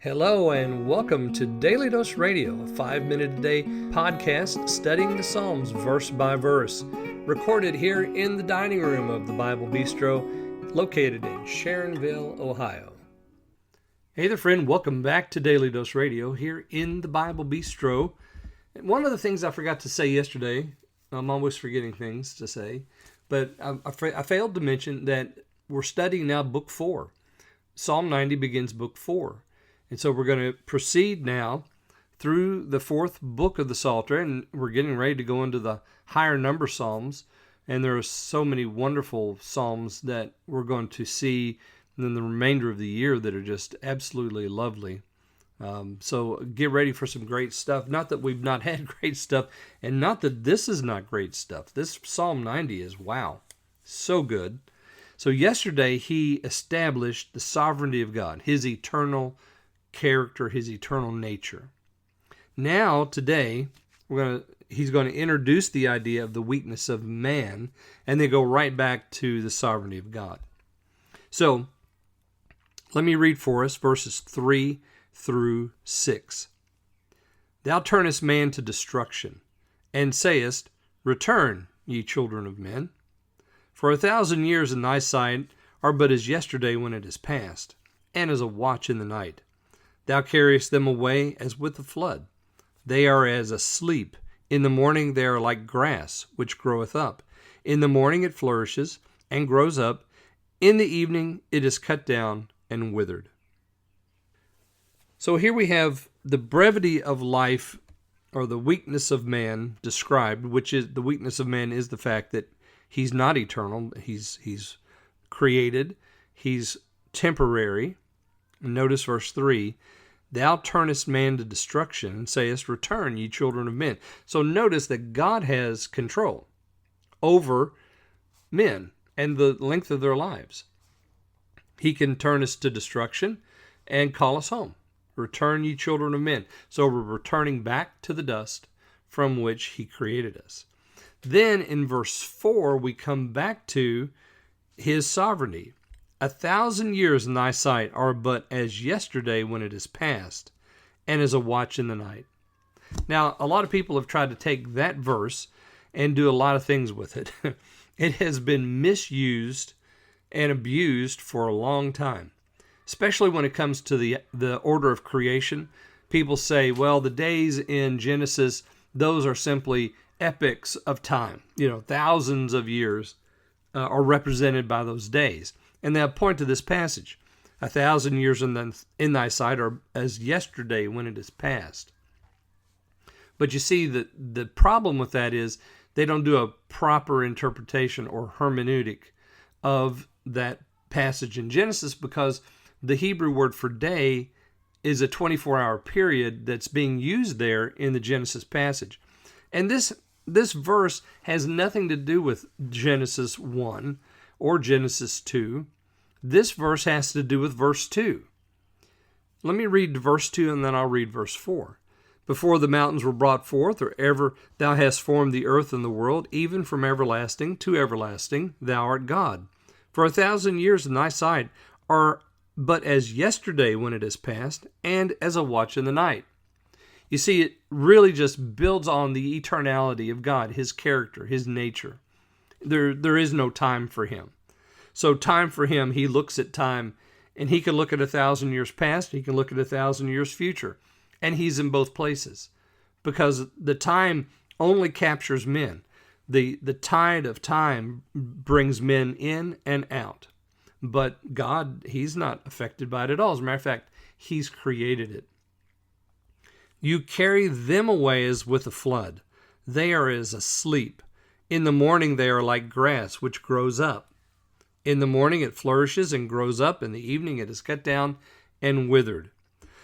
Hello and welcome to Daily Dose Radio, a 5-minute-a-day podcast studying the Psalms verse by verse, recorded here in the dining room of the Bible Bistro, located in Sharonville, Ohio. Hey there, friend. Welcome back to Daily Dose Radio here in the Bible Bistro. And one of the things I forgot to say yesterday, I'm always forgetting things to say, but I failed to mention that we're studying now Book 4. Psalm 90 begins Book 4. And so we're going to proceed now through the fourth book of the Psalter, and we're getting ready to go into the higher number Psalms. And there are so many wonderful Psalms that we're going to see in the remainder of the year that are just absolutely lovely. So get ready for some great stuff. Not that we've not had great stuff, and not that this is not great stuff. This Psalm 90 is, wow, so good. So yesterday he established the sovereignty of God, his eternal character, his eternal nature. Now, today, he's going to introduce the idea of the weakness of man, and then go right back to the sovereignty of God. So, let me read for us verses 3 through 6. Thou turnest man to destruction, and sayest, Return, ye children of men. For 1,000 years in thy sight are but as yesterday when it is past, and as a watch in the night. Thou carriest them away as with a flood. They are as asleep. In the morning they are like grass, which groweth up. In the morning it flourishes and grows up. In the evening it is cut down and withered. So here we have the brevity of life, or the weakness of man described, which is the weakness of man is the fact that he's not eternal. He's created. He's temporary. Notice verse 3, Thou turnest man to destruction, and sayest, Return, ye children of men. So notice that God has control over men and the length of their lives. He can turn us to destruction and call us home. Return, ye children of men. So we're returning back to the dust from which he created us. Then in verse 4, we come back to his sovereignty. 1,000 years in thy sight are but as yesterday when it is past, and as a watch in the night. Now, a lot of people have tried to take that verse and do a lot of things with it. It has been misused and abused for a long time, especially when it comes to the order of creation. People say, well, the days in Genesis, those are simply epochs of time. Thousands of years are represented by those days. And they'll point to this passage. 1,000 years in thy sight are as yesterday when it is past. But you see, the problem with that is they don't do a proper interpretation or hermeneutic of that passage in Genesis, because the Hebrew word for day is a 24-hour period that's being used there in the Genesis passage. And this verse has nothing to do with Genesis 1 or Genesis 2. This verse has to do with verse 2. Let me read verse 2 and then I'll read verse 4. Before the mountains were brought forth, or ever thou hast formed the earth and the world, even from everlasting to everlasting, thou art God. For 1,000 years in thy sight are but as yesterday when it is past, and as a watch in the night. You see, it really just builds on the eternality of God, his character, his nature. There is no time for him. So time for him, he looks at time, and he can look at 1,000 years past, he can look at 1,000 years future, and he's in both places, because the time only captures men. The tide of time brings men in and out, but God, he's not affected by it at all. As a matter of fact, he's created it. You carry them away as with a flood. They are as asleep. In the morning they are like grass which grows up. In the morning it flourishes and grows up. In the evening it is cut down and withered.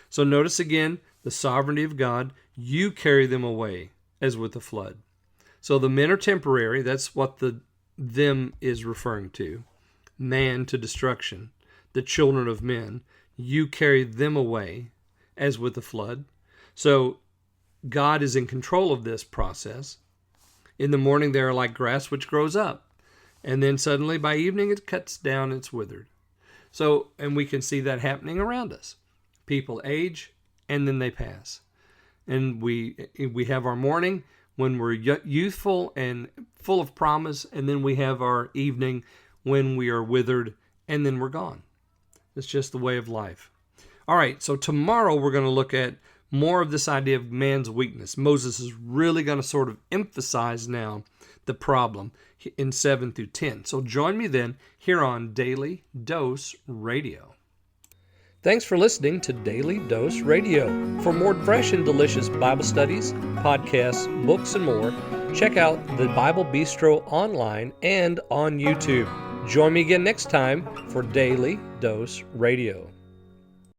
So notice again the sovereignty of God. You carry them away as with a flood. So the men are temporary. That's what the them is referring to. Man to destruction. The children of men. You carry them away as with a flood. So God is in control of this process. In the morning they are like grass which grows up. And then suddenly by evening it cuts down, it's withered. So, and we can see that happening around us. People age and then they pass. And we have our morning when we're youthful and full of promise, and then we have our evening when we are withered and then we're gone. It's just the way of life. All right, so tomorrow we're going to look at more of this idea of man's weakness. Moses is really going to sort of emphasize now the problem in 7 through 10. So join me then here on Daily Dose Radio. Thanks for listening to Daily Dose Radio. For more fresh and delicious Bible studies, podcasts, books, and more, check out the Bible Bistro online and on YouTube. Join me again next time for Daily Dose Radio.